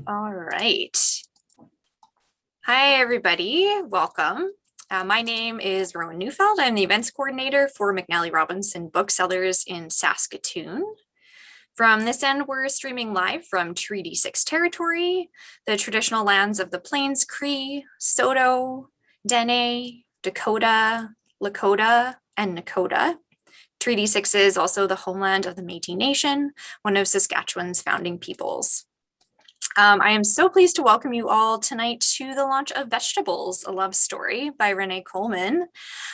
All right. Hi, everybody. Welcome. My name is Rowan Neufeld. I'm the events coordinator for McNally Robinson Booksellers in Saskatoon. From this end, we're streaming live from Treaty 6 territory, the traditional lands of the Plains Cree, Saulteaux, Dene, Dakota, Lakota, and Nakota. Treaty 6 is also the homeland of the Métis Nation, one of Saskatchewan's founding peoples. I am so pleased to welcome you all tonight to the launch of Vegetables, a Love Story by Renee Coleman.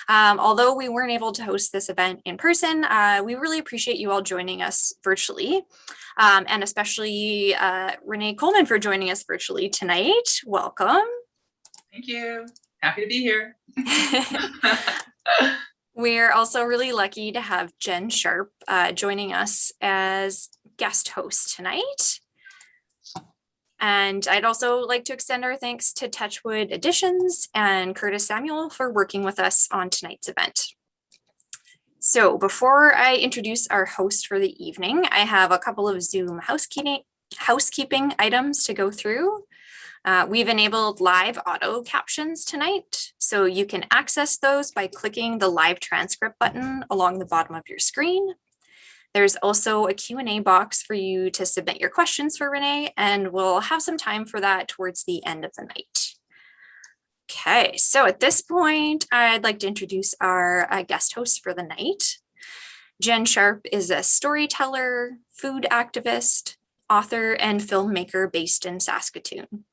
Although we weren't able to host this event in person, we really appreciate you all joining us virtually, and especially Renee Coleman for joining us virtually tonight. Welcome. Thank you. Happy to be here. We're also really lucky to have Jenn Sharp joining us as guest host tonight. And I'd also like to extend our thanks to Touchwood Editions and Curtis Samuel for working with us on tonight's event. So before I introduce our host for the evening, I have a couple of Zoom housekeeping items to go through. We've enabled live auto captions tonight, so you can access those by clicking the live transcript button along the bottom of your screen. There's also a Q&A box for you to submit your questions for Renee, and we'll have some time for that towards the end of the night. Okay, so at this point, I'd like to introduce our guest host for the night. Jenn Sharp is a storyteller, food activist, author, and filmmaker based in Saskatoon.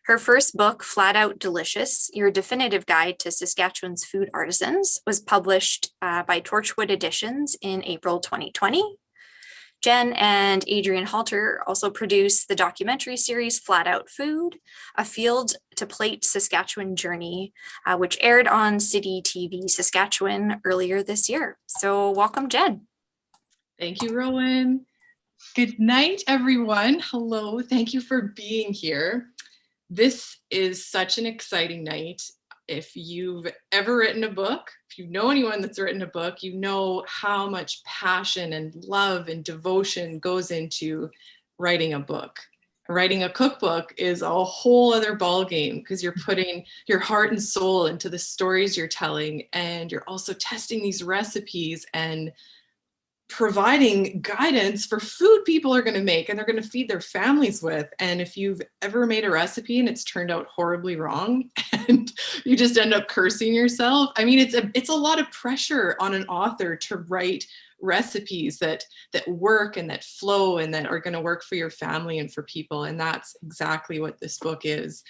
Her first book, Flat Out Delicious, Your Definitive Guide to Saskatchewan's Food Artisans, was published by Touchwood Editions in April 2020. Jenn and Adrian Halter also produced the documentary series Flat Out Food, A Field to Plate Saskatchewan Journey, which aired on City TV Saskatchewan earlier this year. So welcome, Jenn. Thank you, Rowan. Good night, everyone. Hello, thank you for being here. This is such an exciting night. If you've ever written a book, if you know anyone that's written a book, you know how much passion and love and devotion goes into writing a book. Writing a cookbook is a whole other ballgame because you're putting your heart and soul into the stories you're telling, and you're also testing these recipes and providing guidance for food people are going to make and they're going to feed their families with. And if you've ever made a recipe and it's turned out horribly wrong and you just end up cursing yourself, I mean, it's a lot of pressure on an author to write recipes that work and that flow and that are going to work for your family and for people. And that's exactly what this book is.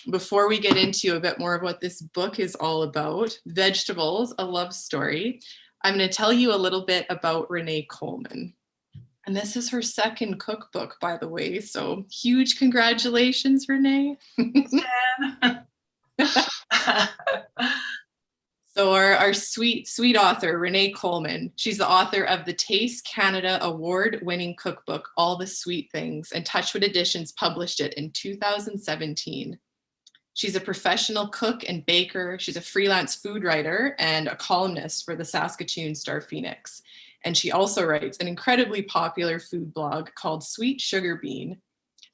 Before we get into a bit more of what this book is all about, Vegetables, a Love Story, I'm going to tell you a little bit about Renee Coleman. And this is her second cookbook, by the way. So huge congratulations, Renee. So our sweet author, Renee Coleman, she's the author of the Taste Canada award-winning cookbook, All the Sweet Things, and Touchwood Editions published it in 2017. She's a professional cook and baker. She's a freelance food writer and a columnist for the Saskatoon StarPhoenix. And she also writes an incredibly popular food blog called Sweetsugarbean.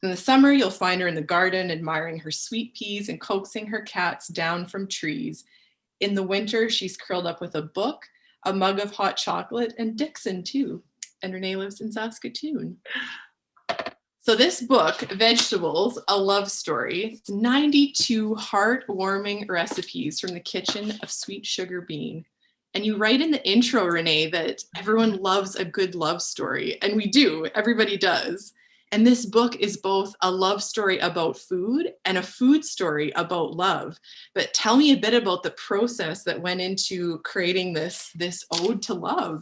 In the summer, you'll find her in the garden admiring her sweet peas and coaxing her cats down from trees. In the winter, she's curled up with a book, a mug of hot chocolate, and Dixon too. And Renee lives in Saskatoon. So this book, Vegetables, a Love Story, it's 92 heartwarming recipes from the kitchen of Sweetsugarbean. And you write in the intro, Renee, that everyone loves a good love story. And we do, everybody does. And this book is both a love story about food and a food story about love. But tell me a bit about the process that went into creating this ode to love.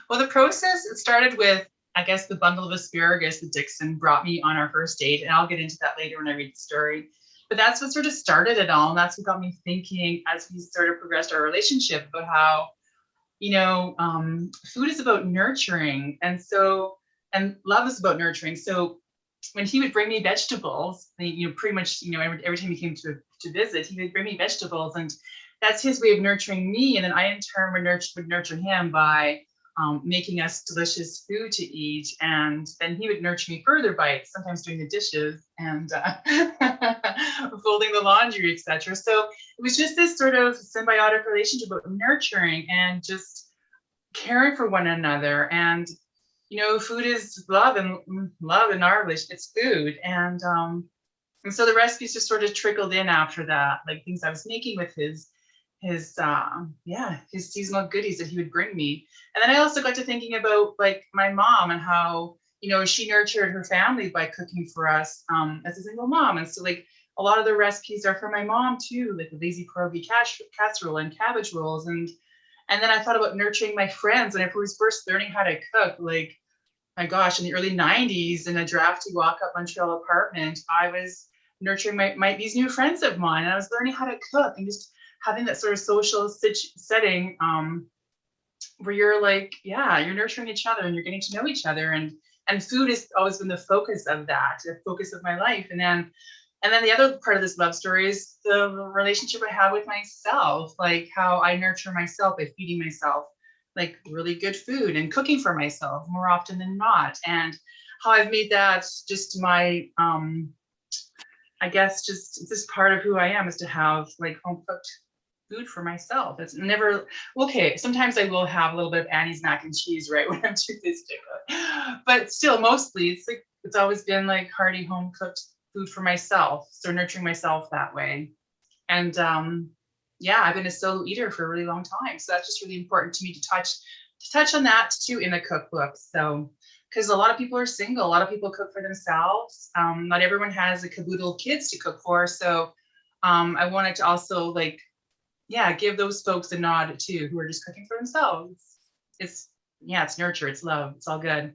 Well, the process, it started with, I guess, the bundle of asparagus that Dixon brought me on our first date. And I'll get into that later when I read the story. But that's what sort of started it all. And that's what got me thinking as we sort of progressed our relationship about how, food is about nurturing. And love is about nurturing. So when he would bring me vegetables, pretty much, every time he came to visit, he would bring me vegetables. And that's his way of nurturing me. And then I, in turn, would nurture him by making us delicious food to eat. And then he would nurture me further by sometimes doing the dishes and folding the laundry, etc. So it was just this sort of symbiotic relationship of nurturing and just caring for one another. And, you know, food is love, and love in our relationship, it's food. And so the recipes just sort of trickled in after that, like things I was making with his seasonal goodies that he would bring me. And then I also got to thinking about like my mom and how, you know, she nurtured her family by cooking for us as a single mom. And so like a lot of the recipes are for my mom too, like the lazy pierogi casserole and cabbage rolls. And then I thought about nurturing my friends. And if I was first learning how to cook, like, my gosh, in the early 90s in a drafty walk-up Montreal apartment, I was nurturing these new friends of mine. And I was learning how to cook and just having that sort of social setting where you're like, yeah, you're nurturing each other and you're getting to know each other. And food has always been the focus of that, the focus of my life. And then the other part of this love story is the relationship I have with myself, like how I nurture myself by feeding myself like really good food and cooking for myself more often than not. And how I've made that just my, I guess just it's just part of who I am, is to have like home cooked food for myself. It's never, okay, sometimes I will have a little bit of Annie's mac and cheese, right, when I'm too busy to cook. But still, mostly it's always been like hearty home cooked food for myself. So nurturing myself that way. And yeah, I've been a solo eater for a really long time. So that's just really important to me to touch on that too in the cookbook. So, because a lot of people are single, a lot of people cook for themselves. Not everyone has a caboodle of kids to cook for. So I wanted to also like, yeah, give those folks a nod too, who are just cooking for themselves. It's nurture, it's love, it's all good.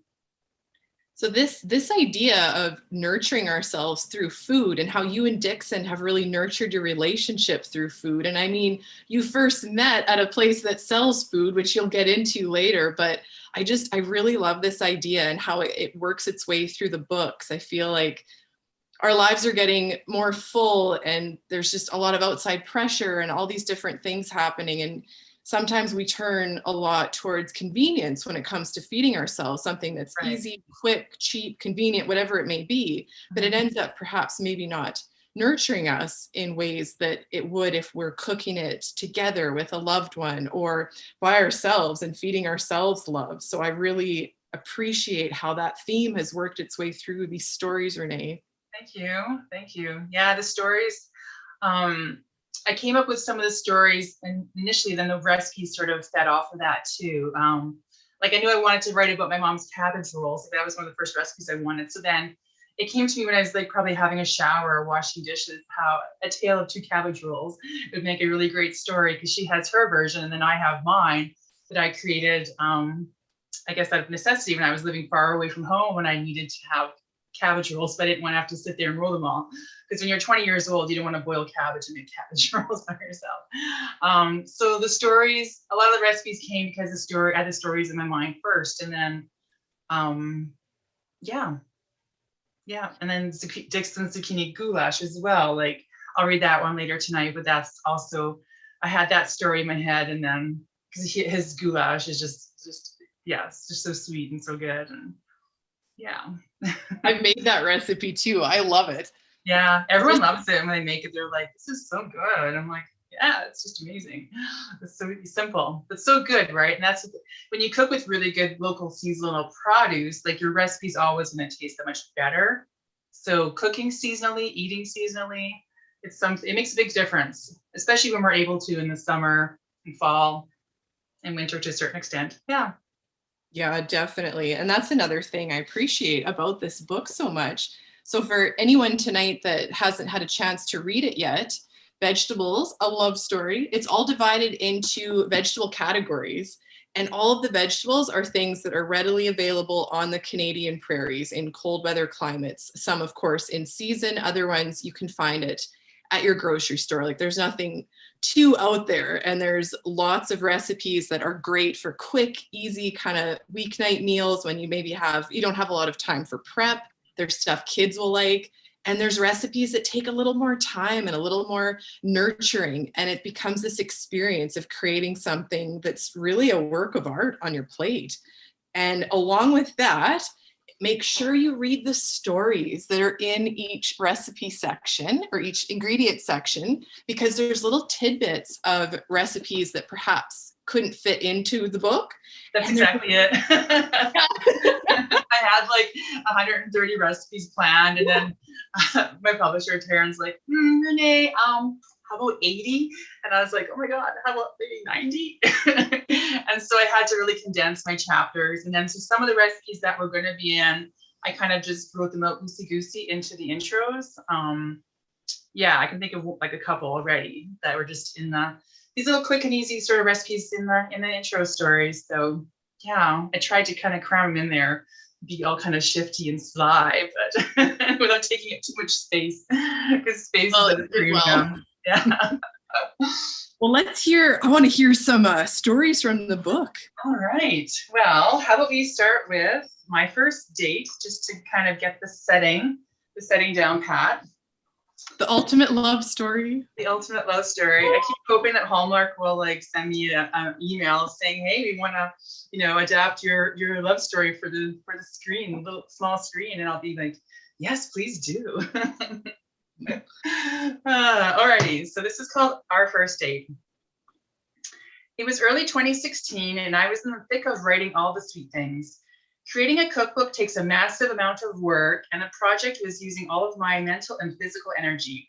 So this idea of nurturing ourselves through food, and how you and Dixon have really nurtured your relationship through food. And I mean, you first met at a place that sells food, which you'll get into later, but I really love this idea and how it works its way through the books. I feel like our lives are getting more full and there's just a lot of outside pressure and all these different things happening. And sometimes we turn a lot towards convenience when it comes to feeding ourselves, something that's Right. easy, quick, cheap, convenient, whatever it may be, but it ends up perhaps maybe not nurturing us in ways that it would if we're cooking it together with a loved one or by ourselves and feeding ourselves love. So I really appreciate how that theme has worked its way through these stories, Renee. Thank you. Yeah, the stories, I came up with some of the stories initially, then the recipes sort of fed off of that too. Like I knew I wanted to write about my mom's cabbage rolls. That was one of the first recipes I wanted. So then it came to me when I was like probably having a shower or washing dishes, how a tale of two cabbage rolls would make a really great story, because she has her version and then I have mine that I created, I guess out of necessity when I was living far away from home and I needed to have cabbage rolls, but I didn't want to have to sit there and roll them all. Because when you're 20 years old, you don't want to boil cabbage and make cabbage rolls by yourself. So the stories, a lot of the recipes came because I had the stories in my mind first. And then, and then Dixon's zucchini goulash as well. Like I'll read that one later tonight, but that's also, I had that story in my head. And then because his goulash is just it's just so sweet and so good. And yeah. I've made that recipe too. I love it. Yeah, everyone loves it. When they make it, they're like, this is so good. I'm like, yeah, it's just amazing. It's so simple, but so good, right? And that's when you cook with really good local seasonal produce, like your recipe's always going to taste that much better. So cooking seasonally, eating seasonally, it makes a big difference, especially when we're able to in the summer and fall and winter to a certain extent. Yeah. Yeah, definitely. And that's another thing I appreciate about this book so much. So for anyone tonight that hasn't had a chance to read it yet, Vegetables, a love story. It's all divided into vegetable categories. And all of the vegetables are things that are readily available on the Canadian prairies in cold weather climates. Some, of course, in season. Other ones, you can find it at your grocery store. Like there's nothing too out there. And there's lots of recipes that are great for quick, easy kind of weeknight meals when you don't have a lot of time for prep. There's stuff kids will like. And there's recipes that take a little more time and a little more nurturing, and it becomes this experience of creating something that's really a work of art on your plate. And along with that, make sure you read the stories that are in each recipe section or each ingredient section, because there's little tidbits of recipes that perhaps couldn't fit into the book. That's exactly it. I had like 130 recipes planned, and then my publisher Taryn's like, Renee, how about 80? And I was like, oh my God, how about maybe 90? And so I had to really condense my chapters. And then so some of the recipes that were going to be in, I kind of just wrote them out loosey-goosey into the intros. Yeah, I can think of like a couple already that were just in these little quick and easy sort of recipes in the intro stories. So yeah, I tried to kind of cram them in there, be all kind of shifty and sly, but without taking up too much space, because space is a premium. Yeah. Well, I want to hear some stories from the book. All right. Well, how about we start with my first date, just to kind of get the setting down pat. The ultimate love story. The ultimate love story. I keep hoping that Hallmark will like send me an email saying, "Hey, we want to, adapt your love story for the screen, little small screen," and I'll be like, "Yes, please do." Alrighty. So this is called Our First Date. It was early 2016, and I was in the thick of writing all the sweet things. Creating a cookbook takes a massive amount of work, and the project was using all of my mental and physical energy.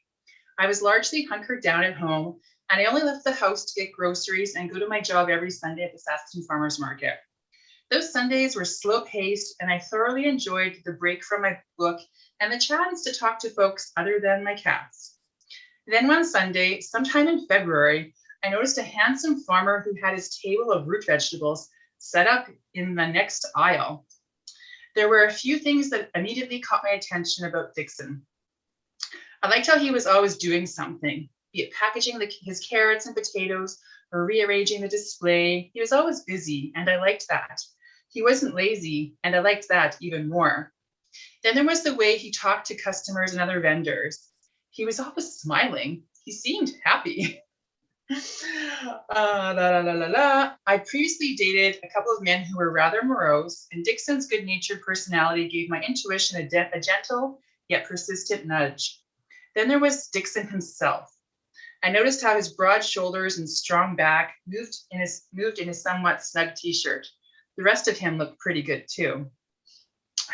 I was largely hunkered down at home, and I only left the house to get groceries and go to my job every Sunday at the Saskatoon Farmers Market. Those Sundays were slow-paced, and I thoroughly enjoyed the break from my book and the chance to talk to folks other than my cats. Then one Sunday, sometime in February, I noticed a handsome farmer who had his table of root vegetables set up in the next aisle. There were a few things that immediately caught my attention about Dixon. I liked how he was always doing something, be it packaging his carrots and potatoes or rearranging the display. He was always busy, and I liked that. He wasn't lazy, and I liked that even more. Then there was the way he talked to customers and other vendors. He was always smiling. He seemed happy. I previously dated a couple of men who were rather morose, and Dixon's good-natured personality gave my intuition a gentle yet persistent nudge. Then there was Dixon himself. I noticed how his broad shoulders and strong back moved in his somewhat snug t-shirt. The rest of him looked pretty good too.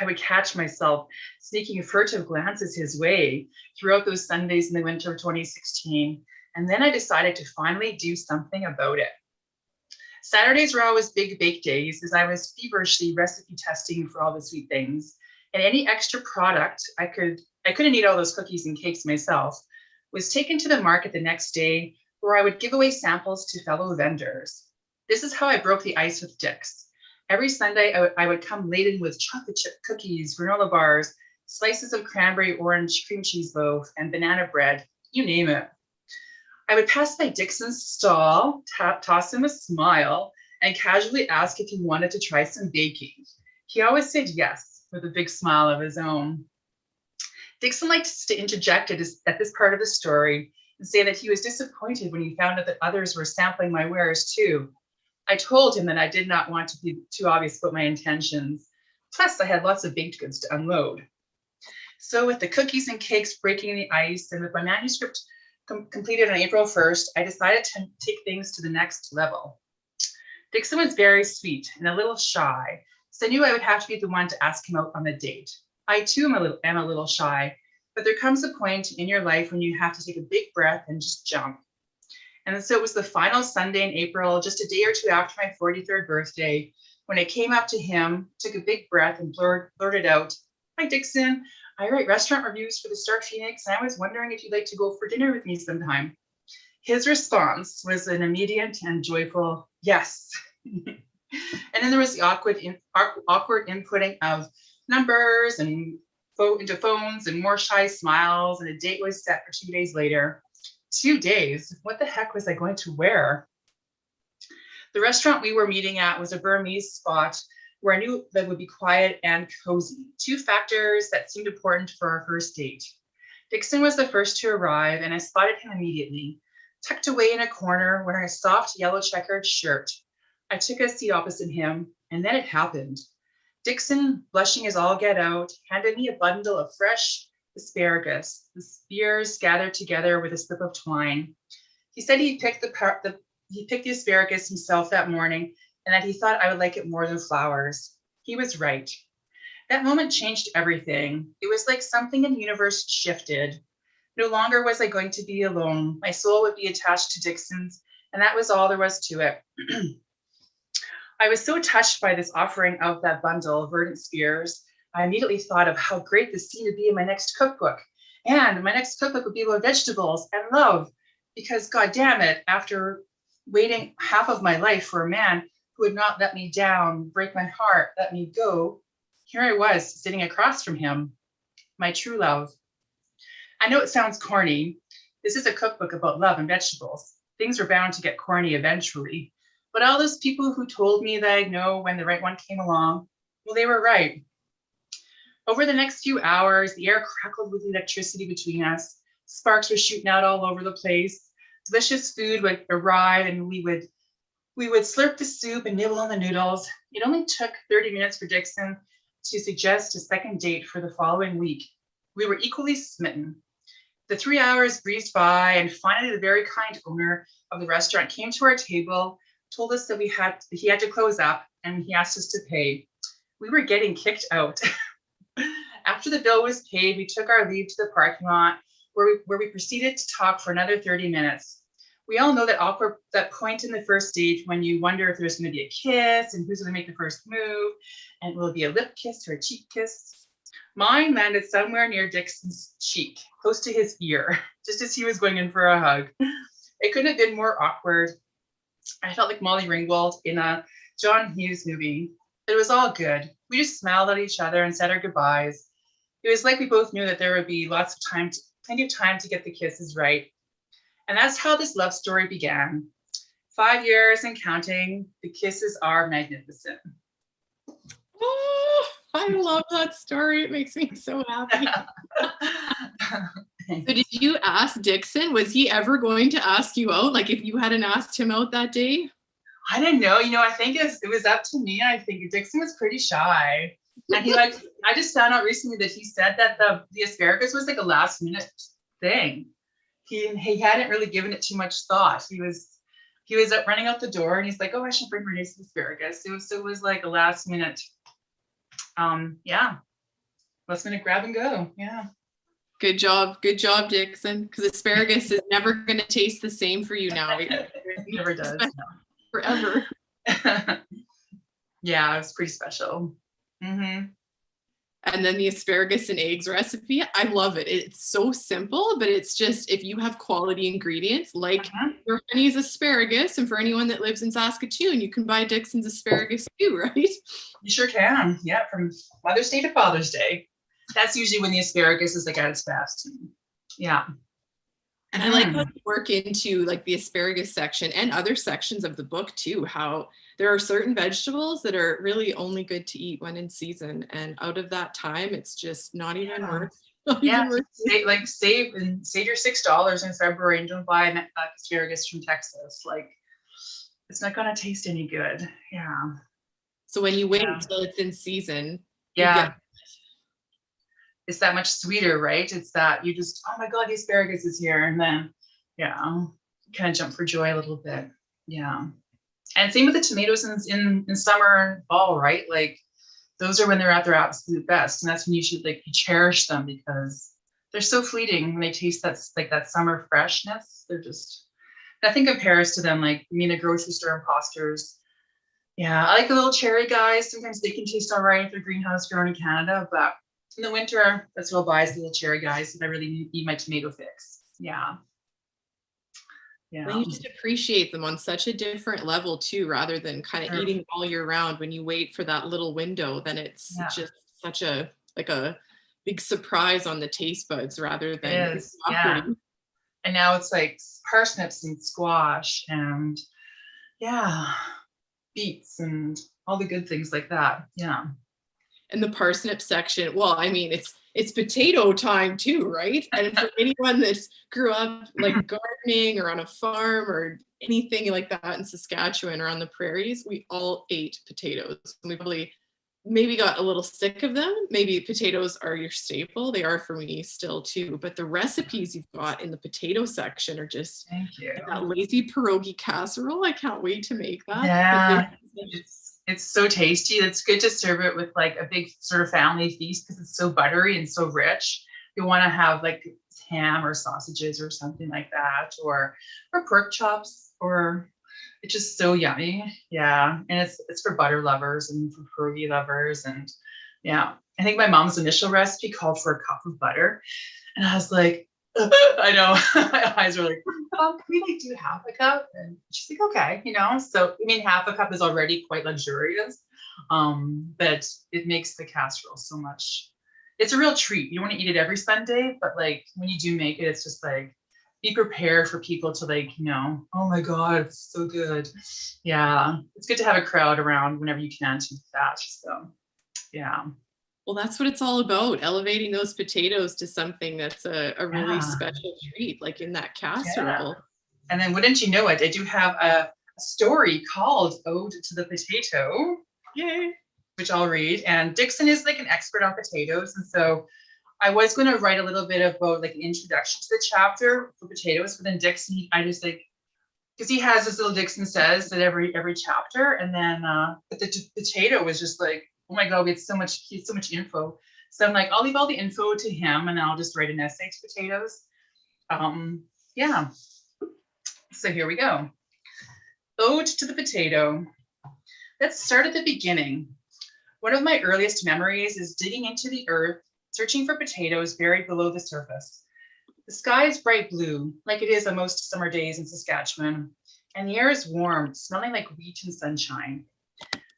I would catch myself sneaking furtive glances his way throughout those Sundays in the winter of 2016. And then I decided to finally do something about it. Saturdays were always big bake days, as I was feverishly recipe testing for all the sweet things. And any extra product I couldn't eat all those cookies and cakes myself, was taken to the market the next day, where I would give away samples to fellow vendors. This is how I broke the ice with Dix. Every Sunday, I would come laden with chocolate chip cookies, granola bars, slices of cranberry orange cream cheese loaf, and banana bread, you name it. I would pass by Dixon's stall, toss him a smile, and casually ask if he wanted to try some baking. He always said yes, with a big smile of his own. Dixon liked to interject at this part of the story and say that he was disappointed when he found out that others were sampling my wares too. I told him that I did not want to be too obvious about my intentions. Plus, I had lots of baked goods to unload. So with the cookies and cakes breaking the ice, and with my manuscript completed on April 1st, I decided to take things to the next level. Dixon was very sweet and a little shy, so I knew I would have to be the one to ask him out on the date. I too am a little shy, but there comes a point in your life when you have to take a big breath and just jump. And so it was the final Sunday in April, just a day or two after my 43rd birthday, when I came up to him, took a big breath, and blurted out, "Hi, Dixon. I write restaurant reviews for the StarPhoenix, and I was wondering if you'd like to go for dinner with me sometime." His response was an immediate and joyful yes. And then there was the awkward inputting of numbers and into phones and more shy smiles, and a date was set for 2 days later. 2 days? What the heck was I going to wear? The restaurant we were meeting at was a Burmese spot where I knew that would be quiet and cozy, two factors that seemed important for our first date. Dixon was the first to arrive, and I spotted him immediately, tucked away in a corner, wearing a soft yellow checkered shirt. I took a seat opposite him, and then it happened. Dixon, blushing as all get out, handed me a bundle of fresh asparagus, the spears gathered together with a slip of twine. He said he picked the asparagus himself that morning, and that he thought I would like it more than flowers. He was right. That moment changed everything. It was like something in the universe shifted. No longer was I going to be alone. My soul would be attached to Dixon's, and that was all there was to it. I was so touched by this offering of that bundle of verdant spears. I immediately thought of how great this seemed to be in my next cookbook. And my next cookbook would be about vegetables and love, because God damn it, after waiting half of my life for a man who would not let me down, break my heart, let me go, here I was sitting across from him, my true love. I know it sounds corny. This is a cookbook about love and vegetables. Things are bound to get corny eventually. But all those people who told me that I'd know when the right one came along, well, they were right. Over the next few hours, the air crackled with electricity between us. Sparks were shooting out all over the place. Delicious food would arrive, and we would slurp the soup and nibble on the noodles. It only took 30 minutes for Dixon to suggest a second date for the following week. We were equally smitten. The 3 hours breezed by, and finally the very kind owner of the restaurant came to our table, told us that he had to close up, and he asked us to pay. We were getting kicked out. After the bill was paid, we took our leave to the parking lot, where we proceeded to talk for another 30 minutes. We all know that point in the first date when you wonder if there's going to be a kiss and who's going to make the first move, and will it be a lip kiss or a cheek kiss? Mine landed somewhere near Dixon's cheek, close to his ear, just as he was going in for a hug. It couldn't have been more awkward. I felt like Molly Ringwald in a John Hughes movie. It was all good. We just smiled at each other and said our goodbyes. It was like we both knew that there would be plenty of time to get the kisses right. And that's how this love story began. 5 years and counting. The kisses are magnificent. Oh, I love that story. It makes me so happy. So did you ask Dixon, was he ever going to ask you out? Like if you hadn't asked him out that day? I didn't know. I think it was up to me. I think Dixon was pretty shy. And I just found out recently that he said that the asparagus was like a last minute thing. He hadn't really given it too much thought. He was running out the door, and he's like, oh, I should bring Renee some asparagus. It was like a last minute, last minute grab and go. Yeah. Good job, Dixon. Because asparagus is never going to taste the same for you now. It never does. No. Forever. Yeah, it was pretty special. Mm-hmm. And then the asparagus and eggs recipe, I love it. It's so simple, but it's just, if you have quality ingredients, like your honey's asparagus, and for anyone that lives in Saskatoon, you can buy Dixon's asparagus too, right? You sure can. Yeah, from Mother's Day to Father's Day. That's usually when the asparagus is like at its best. Yeah. And I like how you work into like the asparagus section and other sections of the book too, how there are certain vegetables that are really only good to eat when in season, and out of that time, it's just not even worth. Save your $6 in February and don't buy asparagus from Texas. Like, it's not gonna taste any good. Yeah. So when you wait until it's in season, it's that much sweeter, right? It's that you just, oh my God, the asparagus is here. And then, kind of jump for joy a little bit. Yeah. And same with the tomatoes in summer and fall, right? Like those are when they're at their absolute best. And that's when you should you cherish them, because they're so fleeting when they taste that summer freshness. They're just, nothing compares to them. Like, the grocery store imposters. Yeah. I like the little cherry guys. Sometimes they can taste all right if they're greenhouse grown in Canada, but in the winter, that's what I'll buy, is the little cherry guys if I really need my tomato fix. Yeah. Yeah. Well, you just appreciate them on such a different level too, rather than kind of eating all year round. When you wait for that little window, then it's just such a big surprise on the taste buds, rather than it is, yeah. And now it's like parsnips and squash and beets and all the good things like that. Yeah. And the parsnip section, well, it's it's potato time too, right? And for anyone that's grew up like gardening or on a farm or anything like that in Saskatchewan or on the prairies, we all ate potatoes. And we probably maybe got a little sick of them. Maybe potatoes are your staple. They are for me still too. But the recipes you've got in the potato section are just, Thank you. that lazy pierogi casserole. I can't wait to make that. Yeah, it's so tasty. It's good to serve it with like a big sort of family feast because it's so buttery and so rich. You want to have like ham or sausages or something like that, or pork chops, or it's just so yummy. Yeah, and it's for butter lovers and for pierogi lovers, and yeah, I think my mom's initial recipe called for a cup of butter, and I was like, I know, my eyes were like, oh, can we like do half a cup? And she's like, okay, you know. So I mean, half a cup is already quite luxurious, but it makes the casserole so much. It's a real treat. You don't want to eat it every Sunday, but like when you do make it, it's just like, be prepared for people to like, you know, oh my God, it's so good. Yeah, it's good to have a crowd around whenever you can to eat that. So yeah. Well, that's what it's all about, elevating those potatoes to something that's a really special treat, like in that casserole. Yeah. And then wouldn't you know it, I do have a story called Ode to the Potato. Yay. Which I'll read. And Dixon is like an expert on potatoes. And so I was going to write a little bit about like an introduction to the chapter for potatoes, but then Dixon, I just like, because he has this little Dixon says that every chapter, and then but the potato was just like, oh my God, he had so much info. So I'm like, I'll leave all the info to him and I'll just write an essay to potatoes. Yeah. So here we go. Ode to the Potato. Let's start at the beginning. One of my earliest memories is digging into the earth, searching for potatoes buried below the surface. The sky is bright blue, like it is on most summer days in Saskatchewan, and the air is warm, smelling like wheat and sunshine.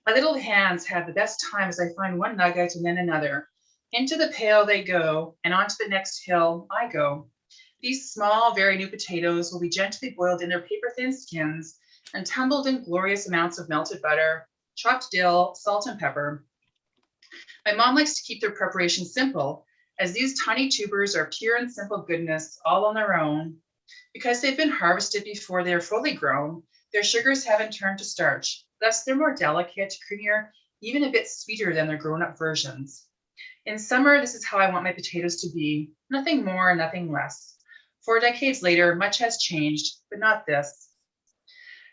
My little hands have the best time as I find one nugget and then another. Into the pail they go, and onto the next hill I go. These small, very new potatoes will be gently boiled in their paper-thin skins and tumbled in glorious amounts of melted butter, chopped dill, salt, and pepper. My mom likes to keep their preparation simple, as these tiny tubers are pure and simple goodness all on their own. Because they've been harvested before they are fully grown, their sugars haven't turned to starch. Thus, they're more delicate, creamier, even a bit sweeter than their grown-up versions. In summer, this is how I want my potatoes to be, nothing more, nothing less. 4 decades later, much has changed, but not this.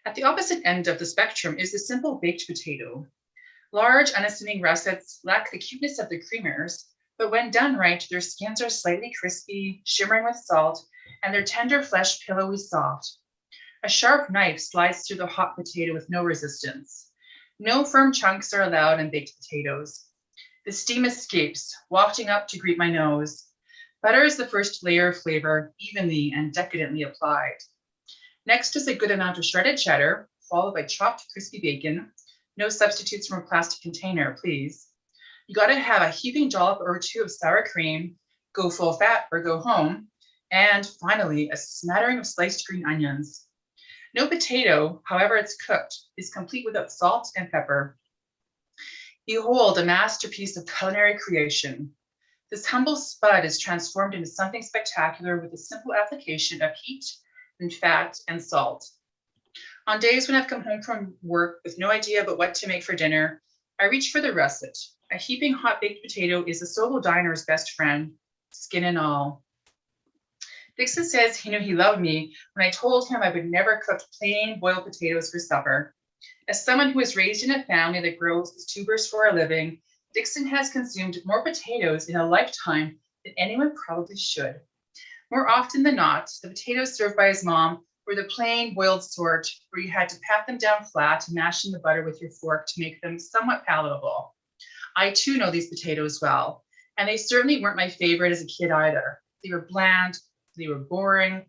At the opposite end of the spectrum is the simple baked potato. Large, unassuming russets lack the cuteness of the creamers, but when done right, their skins are slightly crispy, shimmering with salt, and their tender flesh pillowy soft. A sharp knife slides through the hot potato with no resistance. No firm chunks are allowed in baked potatoes. The steam escapes, wafting up to greet my nose. Butter is the first layer of flavor, evenly and decadently applied. Next is a good amount of shredded cheddar, followed by chopped crispy bacon. No substitutes from a plastic container, please. You gotta have a heaping dollop or two of sour cream, go full fat or go home, and finally, a smattering of sliced green onions. No potato, however it's cooked, is complete without salt and pepper. Behold a masterpiece of culinary creation. This humble spud is transformed into something spectacular with a simple application of heat and fat and salt. On days when I've come home from work with no idea about what to make for dinner, I reach for the russet. A heaping hot baked potato is a solo diner's best friend, skin and all. Dixon says he knew he loved me when I told him I would never cook plain boiled potatoes for supper. As someone who was raised in a family that grows his tubers for a living, Dixon has consumed more potatoes in a lifetime than anyone probably should. More often than not, the potatoes served by his mom were the plain boiled sort where you had to pat them down flat and mash in the butter with your fork to make them somewhat palatable. I too know these potatoes well, and they certainly weren't my favorite as a kid either. They were bland, they were boring.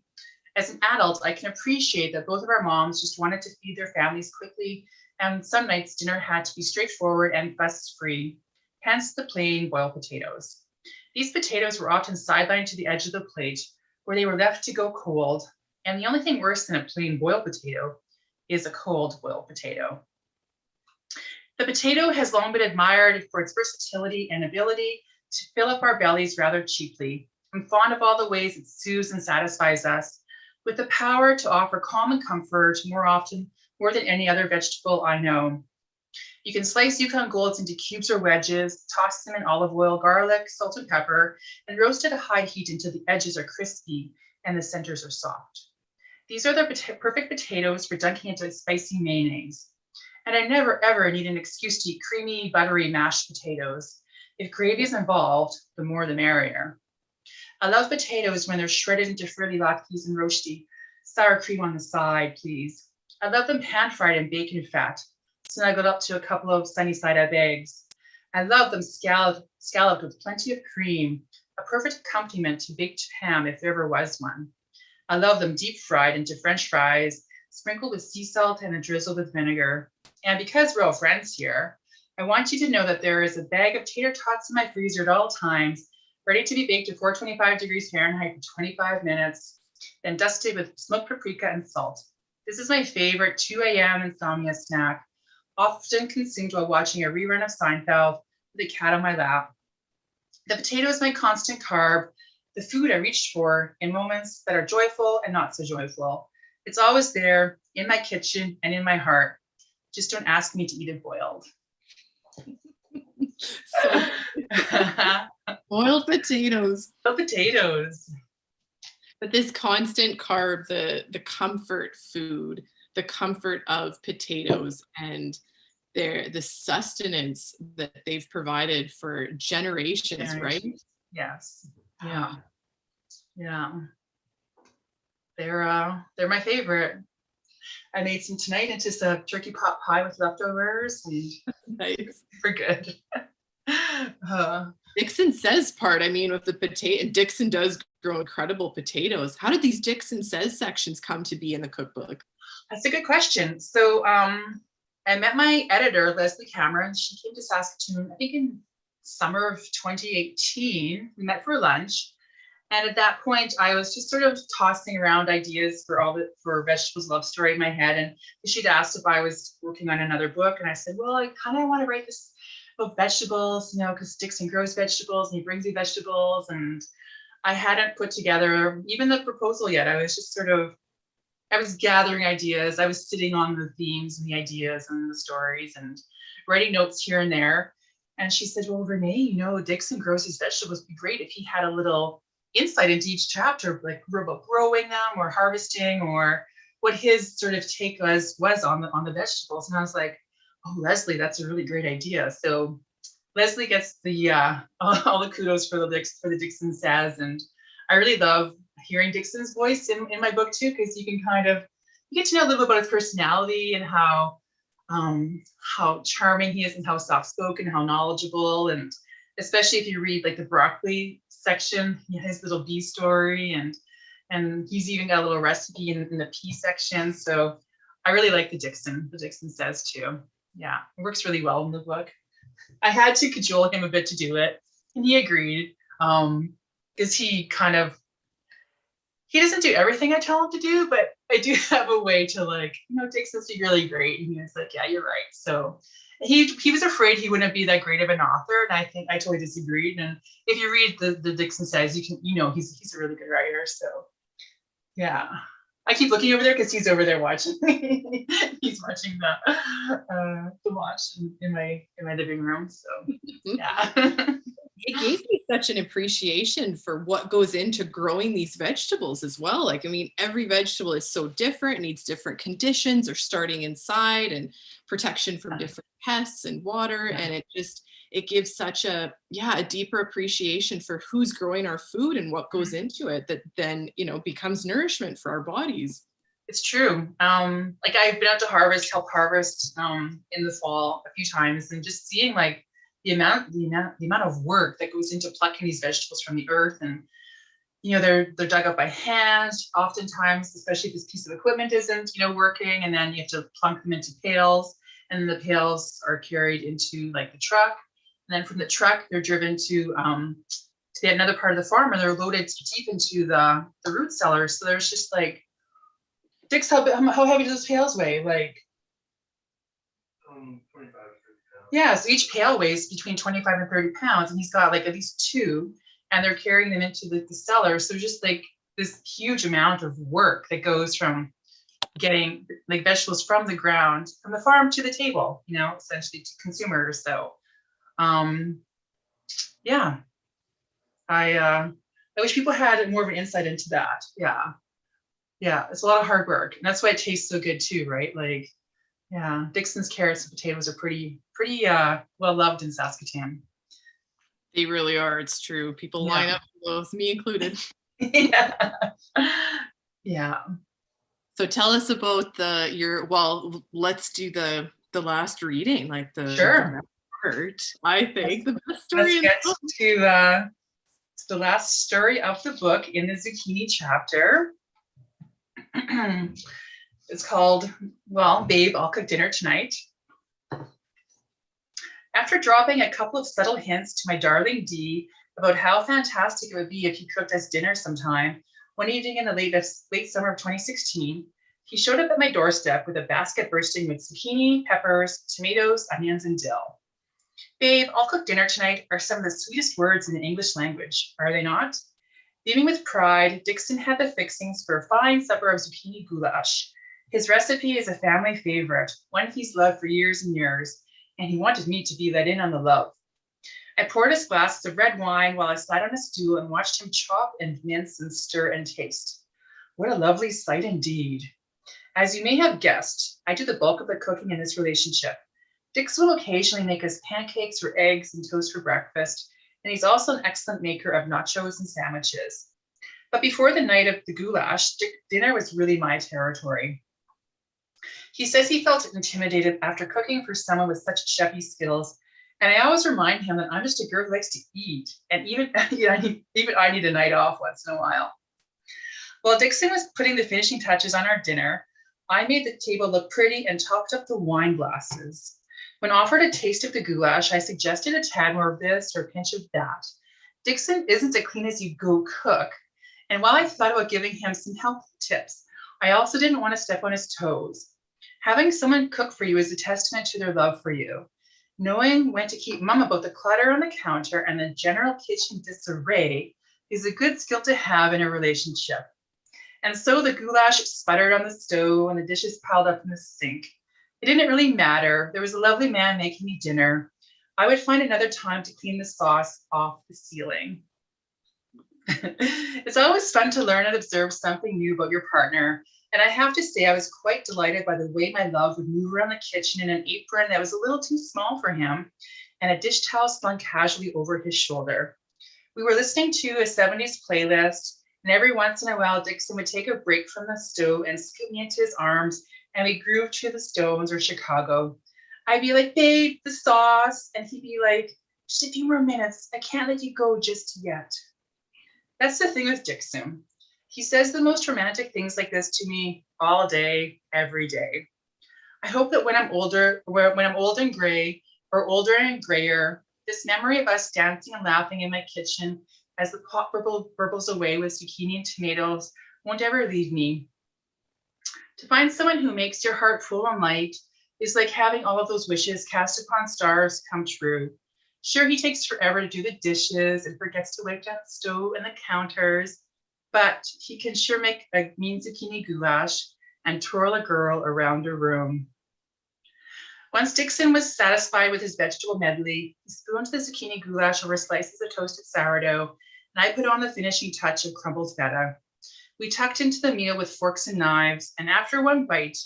As an adult, I can appreciate that both of our moms just wanted to feed their families quickly, and some nights dinner had to be straightforward and fuss-free, hence the plain boiled potatoes. These potatoes were often sidelined to the edge of the plate where they were left to go cold, and the only thing worse than a plain boiled potato is a cold boiled potato. The potato has long been admired for its versatility and ability to fill up our bellies rather cheaply. I'm fond of all the ways it soothes and satisfies us, with the power to offer calm and comfort more than any other vegetable I know. You can slice Yukon Golds into cubes or wedges, toss them in olive oil, garlic, salt, and pepper, and roast at a high heat until the edges are crispy and the centers are soft. These are the perfect potatoes for dunking into spicy mayonnaise. And I never, ever need an excuse to eat creamy, buttery mashed potatoes. If gravy is involved, the more the merrier. I love potatoes when they're shredded into frilly latkes and roasty. Sour cream on the side, please. I love them pan-fried in bacon fat, snuggled up to a couple of sunny-side-up eggs. I love them scalloped with plenty of cream, a perfect accompaniment to baked ham if there ever was one. I love them deep fried into French fries, sprinkled with sea salt and a drizzle with vinegar. And because we're all friends here, I want you to know that there is a bag of tater tots in my freezer at all times, ready to be baked at 425 degrees Fahrenheit for 25 minutes, then dusted with smoked paprika and salt. This is my favorite 2 a.m. insomnia snack, often consumed while watching a rerun of Seinfeld with a cat on my lap. The potato is my constant carb, the food I reach for in moments that are joyful and not so joyful. It's always there in my kitchen and in my heart. Just don't ask me to eat it boiled. So, boiled potatoes. The potatoes. But this constant carb, the comfort food, the comfort of potatoes, and the sustenance that they've provided for generations, right? Yes. Yeah. Yeah. They're my favorite. I made some tonight into some turkey pot pie with leftovers, and Nice. we're good. Dixon says part, I mean, with the potato, Dixon does grow incredible potatoes. How did these Dixon says sections come to be in the cookbook? That's a good question. So I met my editor, Leslie Cameron. She came to Saskatoon, I think in summer of 2018. We met for lunch. And at that point, I was just sort of tossing around ideas for Vegetables Love Story in my head. And she'd asked if I was working on another book. And I said, well, I kind of want to write this about vegetables, because Dixon grows vegetables and he brings me vegetables. And I hadn't put together even the proposal yet. I was gathering ideas. I was sitting on the themes and the ideas and the stories and writing notes here and there. And she said, well, Renee, Dixon grows his vegetables. It'd be great if he had a little insight into each chapter, like about growing them or harvesting, or what his sort of take was on the vegetables. And I was like, oh, Leslie, that's a really great idea. So Leslie gets the all the kudos for the Dixon says, and I really love hearing Dixon's voice in my book too, because you get to know a little bit about his personality and how charming he is and how soft-spoken, how knowledgeable, and especially if you read like the broccoli section, his little bee story, and he's even got a little recipe in the pea section. So I really like the Dixon says too. Yeah, it works really well in the book. I had to cajole him a bit to do it, and he agreed, because he doesn't do everything I tell him to do, but I do have a way to Dixon's really great. And he was like, yeah, you're right. So he was afraid he wouldn't be that great of an author. And I think I totally disagreed. And if you read the Dixon says, he's a really good writer. So yeah, I keep looking over there because he's over there watching. He's watching the watch in my living room. So yeah. It gave me such an appreciation for what goes into growing these vegetables as well. Like, I mean, every vegetable is so different, needs different conditions or starting inside and protection from different pests and water. Yeah. And it gives such a deeper appreciation for who's growing our food and what goes into it that then, becomes nourishment for our bodies. It's true. Like I've been out to help harvest in the fall a few times, and just seeing the amount of work that goes into plucking these vegetables from the earth, and they're dug up by hand oftentimes, especially if this piece of equipment isn't working, and then you have to plunk them into pails, and the pails are carried into the truck, and then from the truck they're driven to another part of the farm, and they're loaded deep into the root cellar. So there's just Dix, how heavy do those pails weigh? 25 to 30 pounds. Yeah, so each pail weighs between 25 and 30 pounds, and he's got like at least two, and they're carrying them into the cellar. So just like this huge amount of work that goes from getting like vegetables from the ground, from the farm to the table, you know, essentially to consumers. So yeah, I wish people had more of an insight into that. Yeah, it's a lot of hard work, and that's why it tastes so good too, right? Like, yeah, Dixon's carrots and potatoes are pretty well loved in Saskatoon. They really are. It's true. People line up for those, me included. Yeah. Yeah. So tell us about let's do the last reading, like the Sure. part. I think the best Let's story. get to the last story of the book in the Zucchini chapter. It's called, well, Babe, I'll Cook Dinner Tonight. After dropping a couple of subtle hints to my darling Dee about how fantastic it would be if he cooked us dinner sometime, one evening in the late summer of 2016, he showed up at my doorstep with a basket bursting with zucchini, peppers, tomatoes, onions, and dill. Babe, I'll cook dinner tonight are some of the sweetest words in the English language, are they not? Beaming with pride, Dixon had the fixings for a fine supper of zucchini goulash. His recipe is a family favorite, one he's loved for years and years, and he wanted me to be let in on the love. I poured us glasses of red wine while I sat on a stool and watched him chop and mince and stir and taste. What a lovely sight indeed. As you may have guessed, I do the bulk of the cooking in this relationship. Dix will occasionally make us pancakes or eggs and toast for breakfast, and he's also an excellent maker of nachos and sandwiches. But before the night of the goulash, dinner was really my territory. He says he felt intimidated after cooking for someone with such chefy skills, and I always remind him that I'm just a girl who likes to eat, and even I need a night off once in a while. While Dixon was putting the finishing touches on our dinner, I made the table look pretty and topped up the wine glasses. When offered a taste of the goulash, I suggested a tad more of this or a pinch of that. Dixon isn't a clean-as-you-go cook, and while I thought about giving him some health tips, I also didn't want to step on his toes. Having someone cook for you is a testament to their love for you. Knowing when to keep mum about the clutter on the counter and the general kitchen disarray is a good skill to have in a relationship. And so the goulash sputtered on the stove and the dishes piled up in the sink. It didn't really matter. There was a lovely man making me dinner. I would find another time to clean the sauce off the ceiling. It's always fun to learn and observe something new about your partner. And I have to say, I was quite delighted by the way my love would move around the kitchen in an apron that was a little too small for him and a dish towel slung casually over his shoulder. We were listening to a 70s playlist, and every once in a while, Dixon would take a break from the stove and scoop me into his arms, and we grooved to the Stones or Chicago. I'd be like, babe, the sauce. And he'd be like, just a few more minutes. I can't let you go just yet. That's the thing with Dixon. He says the most romantic things like this to me all day, every day. I hope that when I'm old and gray, or older and grayer, this memory of us dancing and laughing in my kitchen as the pot burbles away with zucchini and tomatoes won't ever leave me. To find someone who makes your heart full and light is like having all of those wishes cast upon stars come true. Sure, he takes forever to do the dishes and forgets to wipe down the stove and the counters, but he can sure make a mean zucchini goulash and twirl a girl around a room. Once Dixon was satisfied with his vegetable medley, he spooned the zucchini goulash over slices of toasted sourdough, and I put on the finishing touch of crumbled feta. We tucked into the meal with forks and knives, and after one bite,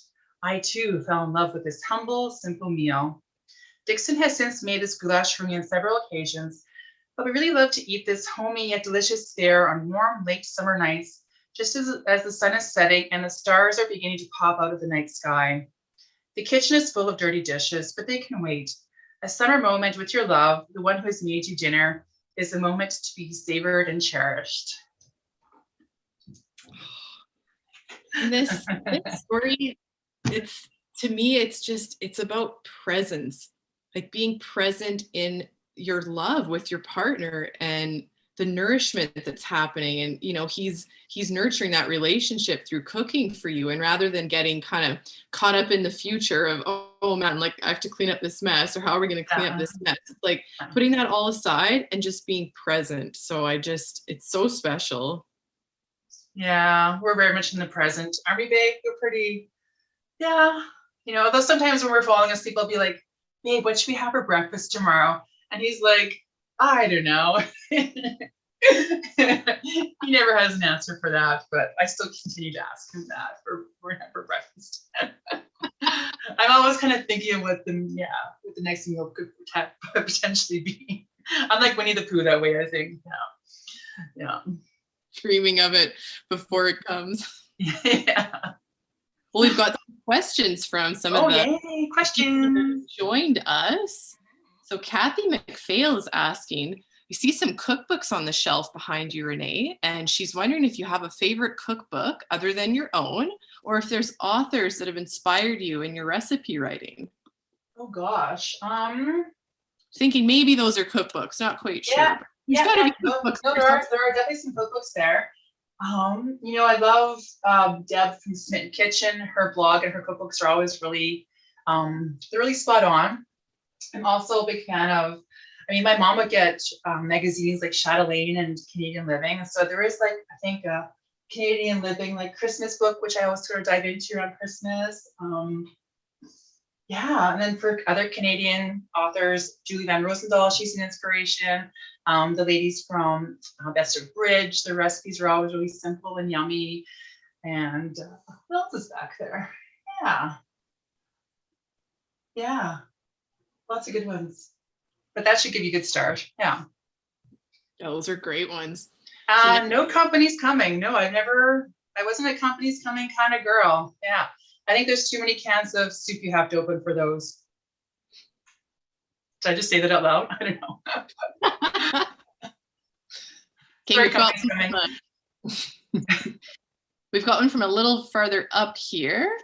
I too fell in love with this humble, simple meal. Dixon has since made this goulash for me on several occasions, but we really love to eat this homey yet delicious fare on warm late summer nights, just as the sun is setting and the stars are beginning to pop out of the night sky. The kitchen is full of dirty dishes, but they can wait. A summer moment with your love, the one who has made you dinner, is a moment to be savored and cherished. And this story, to me, it's about presence, like being present in your love with your partner and the nourishment that's happening. And, you know, he's nurturing that relationship through cooking for you. And rather than getting kind of caught up in the future of, oh man, like I have to clean up this mess, or how are we going to clean up this mess? It's like Yeah. putting that all aside and just being present. So it's so special. Yeah, we're very much in the present. Aren't we, babe? We're pretty, yeah. You know, although sometimes when we're falling asleep, I'll be like, babe, what should we have for breakfast tomorrow? And he's like, I don't know. He never has an answer for that, but I still continue to ask him that for breakfast. I'm always kind of thinking of what the next meal could potentially be. I'm like Winnie the Pooh that way, I think. Yeah. Dreaming of it before it comes. Yeah. Well, we've got some questions from some of the yay, questions. joined us. So Kathy McPhail is asking, you see some cookbooks on the shelf behind you, Renee, and she's wondering if you have a favorite cookbook other than your own, or if there's authors that have inspired you in your recipe writing. Oh gosh. Thinking maybe those are cookbooks, not quite sure. Yeah. There's gotta be No, cookbooks. there are definitely some cookbooks there. You know, I love Deb from Smitten Kitchen. Her blog and her cookbooks are always really, they're really spot on. I'm also a big fan of, I mean, my mom would get magazines like Chatelaine and Canadian Living. And so there is like, I think a Canadian Living like Christmas book, which I always sort of dive into around Christmas. Yeah, and then for other Canadian authors, Julie Van Rosendahl, she's an inspiration. The ladies from Best of Bridge, their recipes are always really simple and yummy. And what else is back there? Yeah, lots of good ones. But that should give you a good start. Yeah. Those are great ones. No company's coming. No, I wasn't a company's coming kind of girl. Yeah. I think there's too many cans of soup you have to open for those. Did I just say that out loud? I don't know. Okay, we've got one from a little farther up here.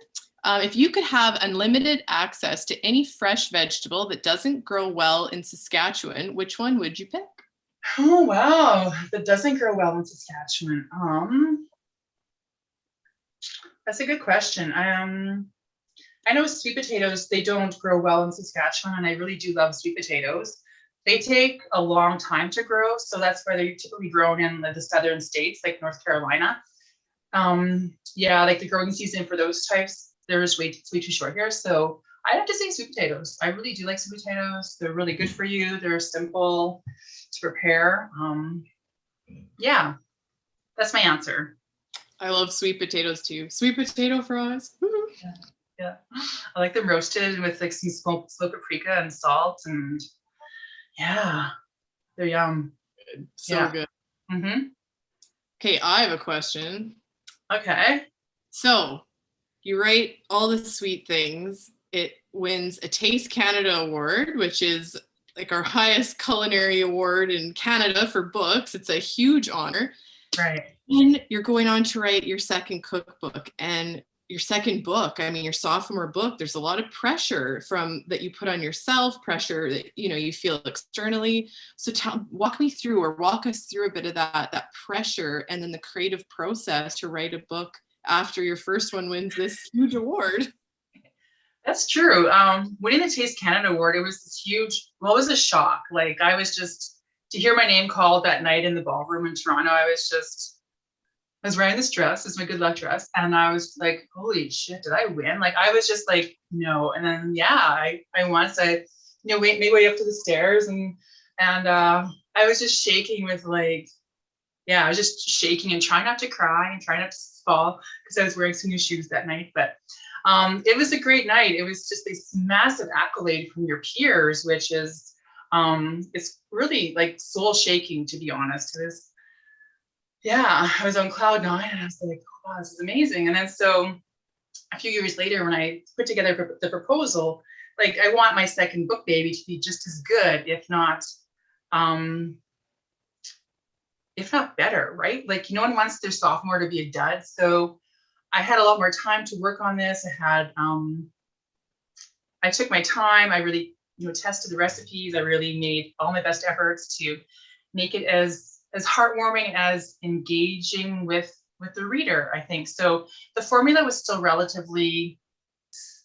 If you could have unlimited access to any fresh vegetable that doesn't grow well in Saskatchewan, which one would you pick? Oh, wow. That doesn't grow well in Saskatchewan. That's a good question. I know sweet potatoes, they don't grow well in Saskatchewan, and I really do love sweet potatoes. They take a long time to grow, so that's why they're typically grown in the southern states, like North Carolina. Yeah, like the growing season for those types, it's way too short here. So I'd have to say sweet potatoes. I really do like sweet potatoes. They're really good for you. They're simple to prepare. Yeah, that's my answer. I love sweet potatoes too. Sweet potato fries. Yeah. I like them roasted with like some smoked paprika and salt, and yeah, they're yum. So good. Mm-hmm. Okay, I have a question. Okay. So you write all the sweet things. It wins a Taste Canada Award, which is like our highest culinary award in Canada for books. It's a huge honor. Right. And you're going on to write your second cookbook and your second book. I mean, your sophomore book, there's a lot of pressure that you put on yourself, pressure that, you feel externally. So walk me through, or walk us through a bit of that pressure, and then the creative process to write a book after your first one wins this huge award. That's true. Winning the Taste Canada Award, it was this huge, well, it was a shock. Like I was just, to hear my name called that night in the ballroom in Toronto, I was wearing this dress, it's my good luck dress. And I was like, holy shit, did I win? Like, I was just like, no. And then, yeah, I won. So I, made my way up to the stairs and I was just shaking with like, yeah, I was just shaking and trying not to cry and trying not to fall because I was wearing some new shoes that night. But it was a great night. It was just this massive accolade from your peers, which is, it's really like soul shaking, to be honest. It was, yeah, I was on cloud nine and I was like, wow, this is amazing. And then so a few years later, when I put together the proposal, like I want my second book baby to be just as good, if not better, right? Like no one wants their sophomore to be a dud. So I had a lot more time to work on this. I took my time. I really, tested the recipes. I really made all my best efforts to make it as heartwarming, as engaging with the reader, I think. So the formula was still relatively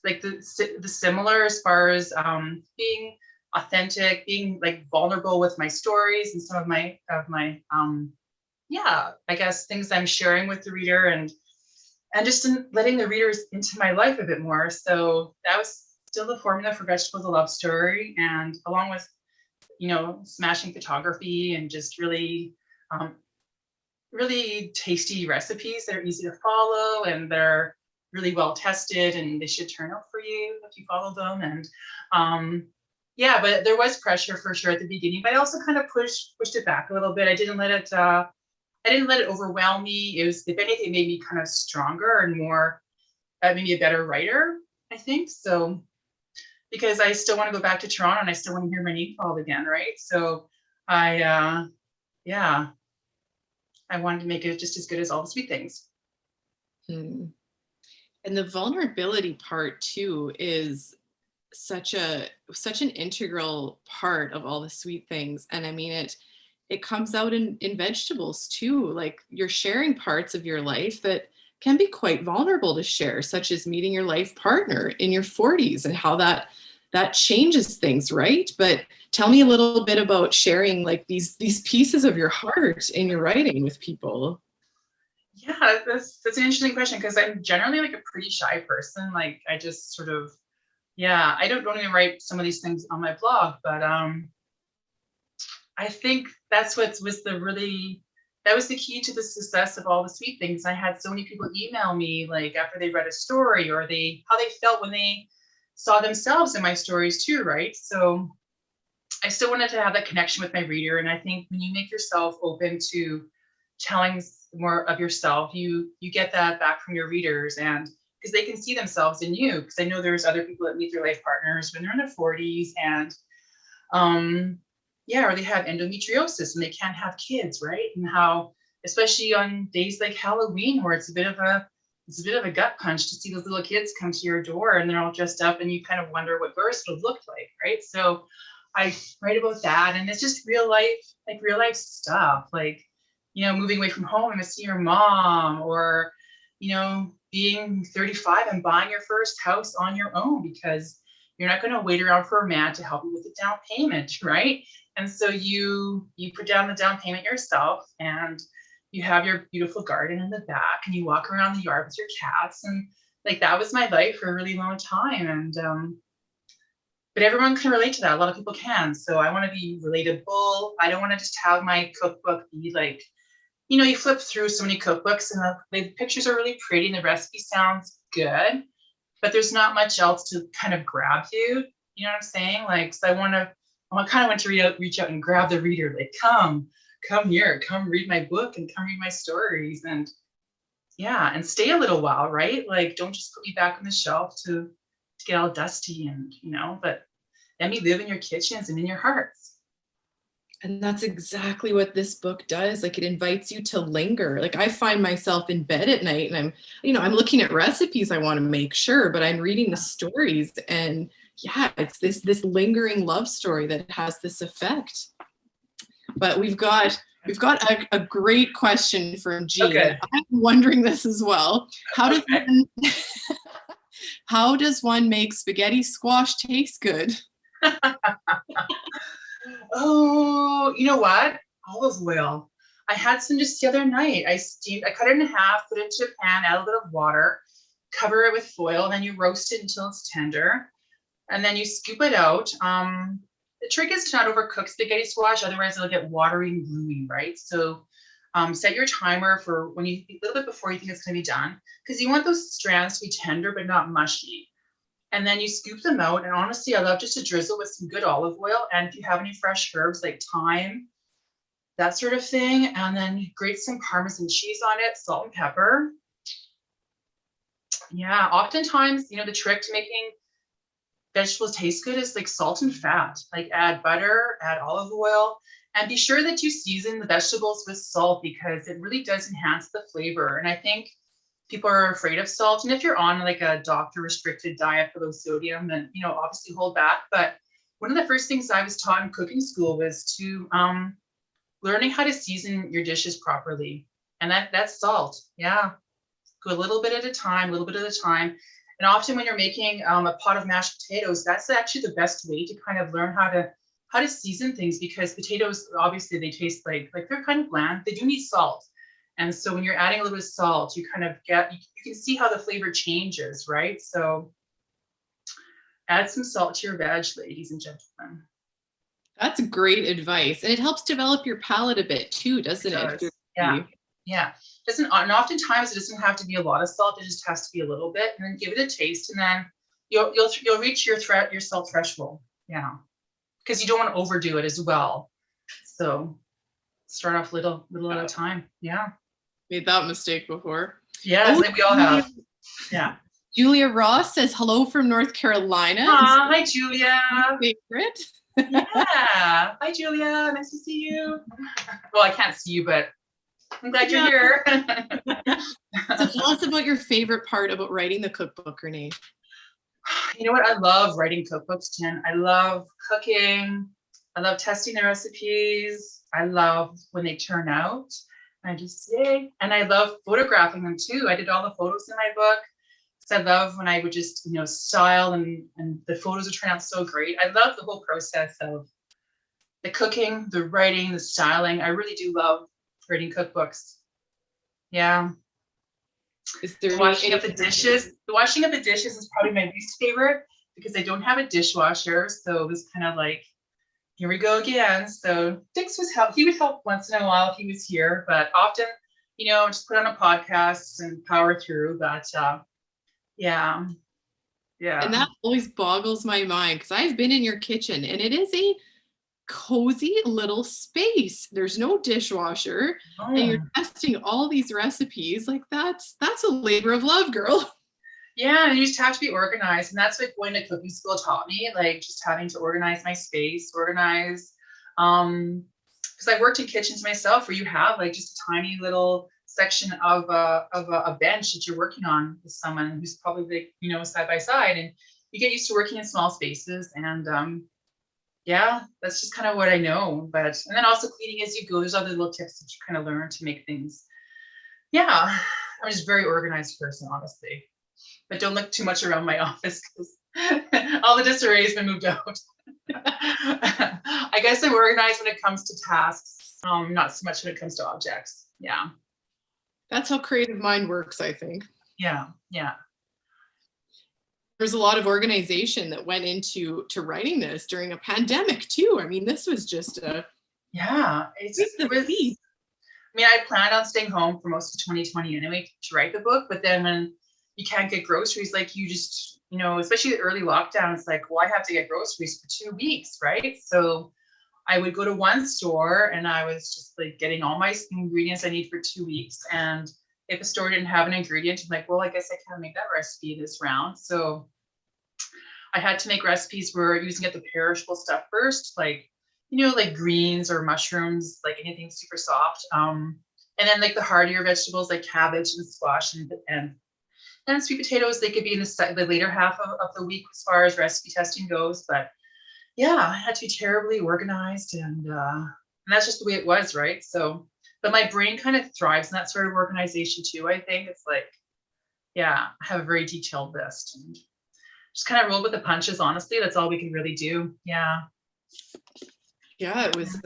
like the similar as far as being authentic, being like vulnerable with my stories and some of my yeah, I guess things I'm sharing with the reader, and just letting the readers into my life a bit more. So that was still the formula for Vegetables, a Love Story, and along with, you know, smashing photography and just really really tasty recipes that are easy to follow, and they're really well tested, and they should turn out for you if you follow them. And yeah, but there was pressure for sure at the beginning, but I also kind of pushed it back a little bit. I didn't let it overwhelm me. It was, if anything, made me kind of stronger and more, maybe a better writer, I think. So, because I still want to go back to Toronto and I still want to hear my name called again, right? So yeah, I wanted to make it just as good as all the sweet things. And the vulnerability part too is such an integral part of all the sweet things. And I mean, it comes out in vegetables too. Like, you're sharing parts of your life that can be quite vulnerable to share, such as meeting your life partner in your 40s and how that changes things, right? But tell me a little bit about sharing like these pieces of your heart in your writing with people. Yeah, that's an interesting question, because I'm generally like a pretty shy person. Like, I just sort of, yeah, I don't even write some of these things on my blog, but I think that's that was the key to the success of all the sweet things. I had so many people email me like after they read a story, or how they felt when they saw themselves in my stories too, right? So I still wanted to have that connection with my reader. And I think when you make yourself open to telling more of yourself, you get that back from your readers, and because they can see themselves in you. Because I know there's other people that meet their life partners when they're in their 40s, and yeah, or they have endometriosis and they can't have kids, right? And how, especially on days like Halloween, where it's a bit of a gut punch to see those little kids come to your door and they're all dressed up, and you kind of wonder what birth would look like, right? So I write about that, and it's just real life stuff, like, you know, moving away from home and missing your mom, or, you know, being 35 and buying your first house on your own because you're not going to wait around for a man to help you with the down payment, right? And so you put down the down payment yourself, and you have your beautiful garden in the back, and you walk around the yard with your cats, and like that was my life for a really long time. And but everyone can relate to that. A lot of people can. So I want to be relatable. I don't want to just have my cookbook be like, you know, you flip through so many cookbooks and the pictures are really pretty and the recipe sounds good, but there's not much else to kind of grab you. You know what I'm saying? Like, so I kind of want to reach out and grab the reader, like, come here, come read my book and come read my stories, and yeah, and stay a little while, right? Like, don't just put me back on the shelf to get all dusty, and you know, but let me live in your kitchens and in your hearts. And that's exactly what this book does. Like, it invites you to linger. Like, I find myself in bed at night and I'm looking at recipes I want to make, sure, but I'm reading the stories, and yeah, it's this lingering love story that has this effect. But we've got a great question from Jean. Okay. I'm wondering this as well. How does one make spaghetti squash taste good? Oh, you know what? Olive oil. I had some just the other night. I cut it in half, put it into a pan, add a little bit of water, cover it with foil, then you roast it until it's tender, and then you scoop it out. The trick is to not overcook spaghetti squash, otherwise it'll get watery and gluey, right? So set your timer for a little bit before you think it's going to be done, because you want those strands to be tender but not mushy. And then you scoop them out. And honestly, I love just to drizzle with some good olive oil. And if you have any fresh herbs like thyme, that sort of thing, and then you grate some Parmesan cheese on it, salt and pepper. Yeah, oftentimes, you know, the trick to making vegetables taste good is like salt and fat. Like, add butter, add olive oil, and be sure that you season the vegetables with salt, because it really does enhance the flavor. And I think people are afraid of salt. And if you're on like a doctor restricted diet for low sodium, then, you know, obviously hold back. But one of the first things I was taught in cooking school was to learning how to season your dishes properly. And that's salt. Yeah. Go a little bit at a time, And often when you're making a pot of mashed potatoes, that's actually the best way to kind of learn how to season things, because potatoes, obviously they taste like they're kind of bland. They do need salt. And so when you're adding a little bit of salt, you kind of you can see how the flavor changes, right? So add some salt to your veg, ladies and gentlemen. That's great advice. And it helps develop your palate a bit too, doesn't it? Yeah. Yeah. And oftentimes it doesn't have to be a lot of salt. It just has to be a little bit, and then give it a taste, and then you'll reach your salt threshold. Yeah. Because you don't want to overdo it as well. So start off little at a time. Yeah. Made that mistake before. Yeah, I think we all have. Yeah. Julia Ross says hello from North Carolina. Hi, Julia. Favorite. Yeah. Hi, Julia. Nice to see you. Well, I can't see you, but I'm glad you're here. So tell us about your favorite part about writing the cookbook, Renee. You know what? I love writing cookbooks, Jen. I love cooking. I love testing the recipes. I love when they turn out. Yay. And I love photographing them too. I did all the photos in my book. So I love when I would just, style and the photos would turn out so great. I love the whole process of the cooking, the writing, the styling. I really do love writing cookbooks. Yeah. Is there washing up the dishes? The washing up the dishes is probably my least favorite, because I don't have a dishwasher. So it was kind of like, here we go again. So Dix he would help once in a while if he was here, but often, just put on a podcast and power through. But yeah. And that always boggles my mind, because I've been in your kitchen and it is a cozy little space. There's no dishwasher, and you're testing all these recipes. Like that's a labor of love, girl. Yeah, and you just have to be organized, and that's what going to cooking school taught me. Like just having to organize my space, because I worked in kitchens myself, where you have like just a tiny little section of a bench that you're working on with someone who's probably side by side, and you get used to working in small spaces. And yeah, that's just kind of what I know. And then also cleaning as you go. There's other little tips that you kind of learn to make things. Yeah, I'm just a very organized person, honestly. But don't look too much around my office, because all the disarray has been moved out. I guess I'm organized when it comes to tasks, not so much when it comes to objects. Yeah. That's how creative mind works, I think. Yeah. There's a lot of organization that went into writing this during a pandemic too. I mean, this was just I planned on staying home for most of 2020 anyway to write the book, but then when you can't get groceries, like you just, especially the early lockdown, it's like, well, I have to get groceries for 2 weeks, right? So I would go to one store and I was just like getting all my ingredients I need for 2 weeks. And if a store didn't have an ingredient, I'm like, well, I guess I can't make that recipe this round. So I had to make recipes where using the perishable stuff first, like, like greens or mushrooms, like anything super soft. And then like the hardier vegetables like cabbage and squash and sweet potatoes, they could be in the later half of the week as far as recipe testing goes. But yeah, I had to be terribly organized, and that's just the way it was, right? So, but my brain kind of thrives in that sort of organization too. I think it's like, yeah, I have a very detailed list, and just kind of roll with the punches. Honestly, that's all we can really do. Yeah. Yeah, it was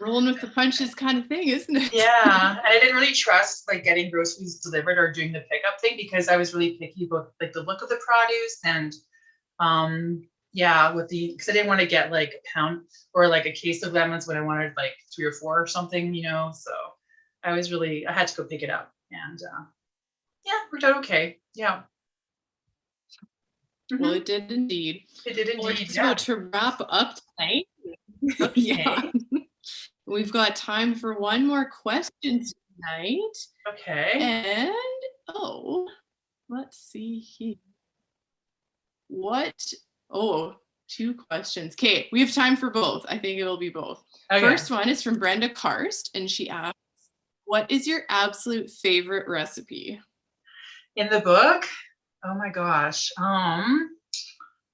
rolling with the punches kind of thing, isn't it? Yeah, and I didn't really trust like getting groceries delivered or doing the pickup thing, because I was really picky about like the look of the produce, and because I didn't want to get like a pound or like a case of lemons when I wanted like 3 or 4 or something, so I had to go pick it up, and worked out okay. Yeah. Well, it did indeed. It did indeed. Well, it's about to wrap up tonight. Okay. Yeah. We've got time for one more question tonight. Okay. And let's see here. 2 questions. Okay, we have time for both. I think it'll be both. Okay. First one is from Brenda Karst, and she asks, what is your absolute favorite recipe? In the book? Oh my gosh.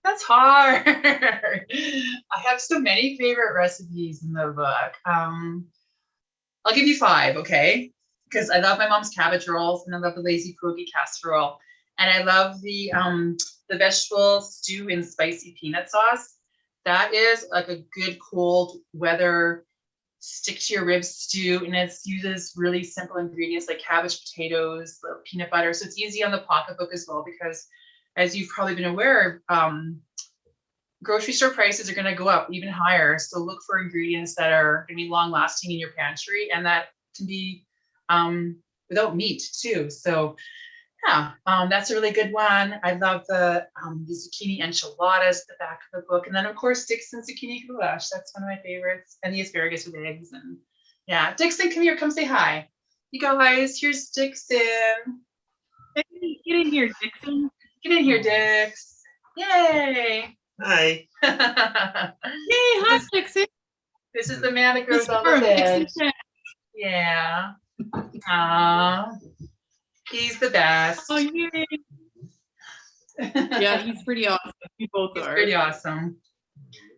That's hard. I have so many favorite recipes in the book. I'll give you 5, okay? Because I love my mom's cabbage rolls, and I love the lazy pierogi casserole. And I love the vegetable stew in spicy peanut sauce. That is like a good cold weather stick to your ribs stew, and it uses really simple ingredients like cabbage, potatoes, little peanut butter. So it's easy on the pocketbook as well, because as you've probably been aware, grocery store prices are going to go up even higher. So look for ingredients that are going to be long lasting in your pantry, and that can be without meat too. So yeah, that's a really good one. I love the zucchini enchiladas, the back of the book. And then of course, Dixon zucchini goulash. That's one of my favorites. And the asparagus with eggs. And yeah, Dixon, come here, come say hi. You guys, here's Dixon. Get in here, Dixon. Get in here, Dix. Yay. Hi. Yay, hi, Dixon. This is the man that grows on the bed. Yeah. He's the best. Oh, yay. Yeah, he's pretty awesome. We both He's are. pretty awesome.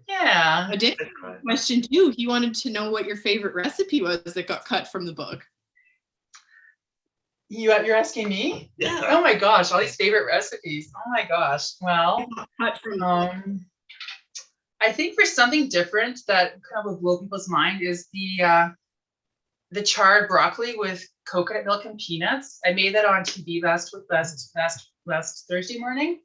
Yeah. I did have a question too. He wanted to know what your favorite recipe was that got cut from the book. You're asking me? Yeah. Oh my gosh, all these favorite recipes. Oh my gosh. Well, Cut from I think for something different that kind of will blow people's mind is the charred broccoli with coconut milk and peanuts. I made that on TV last Thursday morning,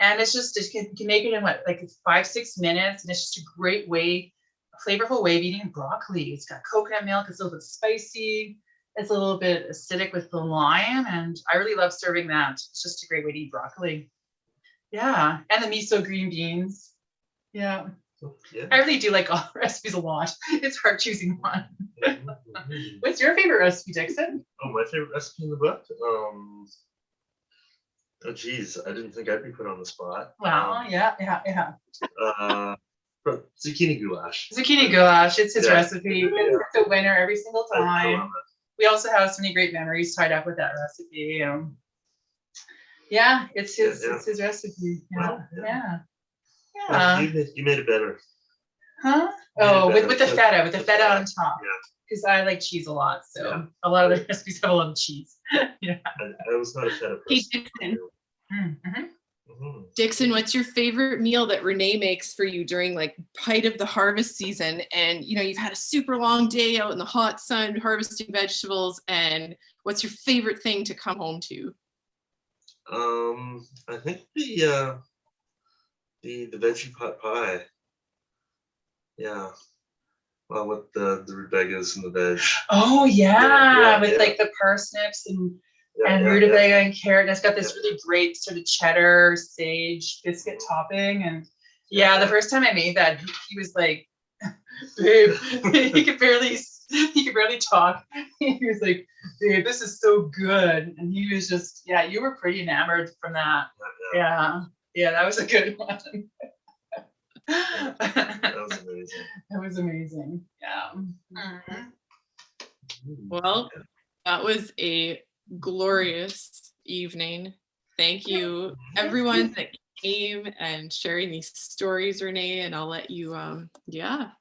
and it's just you can make it in what, like 5-6 minutes, and it's just a great way, a flavorful way of eating broccoli. It's got coconut milk. It's a little bit spicy. It's a little bit acidic with the lime, and I really love serving that. It's just a great way to eat broccoli. Yeah, and the miso green beans. Yeah. Yeah. I really do like all the recipes a lot. It's hard choosing one. What's your favorite recipe, Dixon? Oh, my favorite recipe in the book? Oh, geez, I didn't think I'd be put on the spot. Wow, yeah. But zucchini goulash. Zucchini goulash, it's his Yeah. recipe. It's a winner every single I time. love We also have so many great memories tied up with that recipe. Yeah, it's his Yeah. it's his recipe. Yeah. Well, Yeah. yeah. Yeah. You made it better. Huh? Yeah, Oh, with the better. feta on top. Yeah. Because I like cheese a lot. So Yeah. a lot of the recipes have a lot of cheese. Yeah. I was not a feta Hey, person. Dixon. Mm-hmm. Mhm. Dixon, what's your favorite meal that Renee makes for you during like height of the harvest season? And you've had a super long day out in the hot sun harvesting vegetables, and what's your favorite thing to come home to? I think the veggie pot pie. Yeah. Well, with the rutabagas and the veg. Oh Yeah, with yeah. like the parsnips and Yeah, and yeah, rutabaga and carrot. And it's got this Yeah. really great sort of cheddar sage biscuit topping. And Yeah. the first time I made that, he was like, babe, he could barely talk. He was like, babe, this is so good. And he was just, you were pretty enamored from that. Yeah. Yeah, that was a good one. That was amazing. That was amazing. Yeah. Well, that was a glorious evening. Thank you, everyone that came and sharing these stories, Renee. And I'll let you,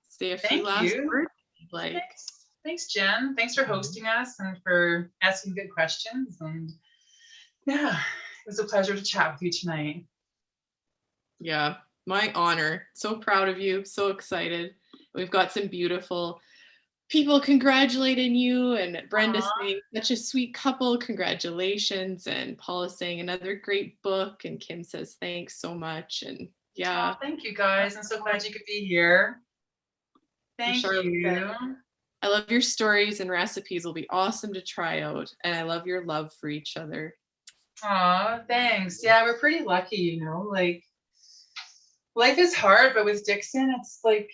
say a few Thank last you. words. Like, Thanks, Jen. Thanks for hosting us and for asking good questions. And yeah, it was a pleasure to chat with you tonight. yeah, my honor. So proud of you. So excited. We've got some beautiful people congratulating you, and Brenda saying such a sweet couple. Congratulations. And Paula saying another great book. And Kim says thanks so much. And yeah. Thank you, guys. I'm so glad you could be here. Thank Charlotte you. said, I love your stories and recipes. Will be awesome to try out. And I love your love for each other. Aw, thanks. Yeah, we're pretty lucky, like life is hard, but with Dixon, it's like,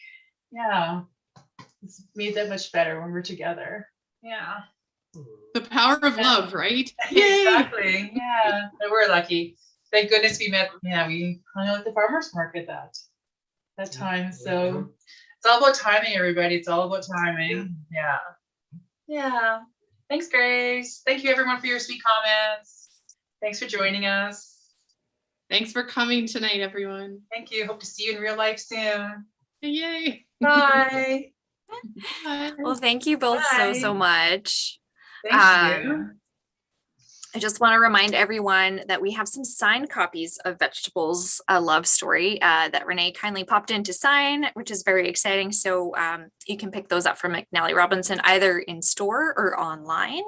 it's made that much better when we're together. Yeah. The power of love, right? Exactly. Yeah. And we're lucky. Thank goodness we met. Yeah, we hung out at the farmer's market that time. So it's all about timing, everybody. It's all about timing. Yeah. Yeah. Thanks, Grace. Thank you, everyone, for your sweet comments. Thanks for joining us. Thanks for coming tonight, everyone. Thank you. Hope to see you in real life soon. Yay. Bye. Bye. Well, thank you both so Bye. much. Thank you. I just want to remind everyone that we have some signed copies of Vegetables, a Love Story that Renee kindly popped in to sign, which is very exciting. So you can pick those up from McNally Robinson either in store or online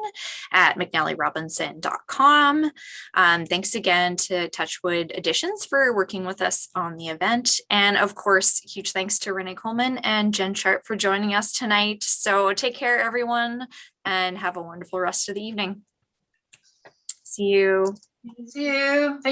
at mcnallyrobinson.com. Thanks again to Touchwood Editions for working with us on the event. And of course, huge thanks to Renée Kohlman and Jenn Sharp for joining us tonight. So take care, everyone, and have a wonderful rest of the evening. See you. See you. Thank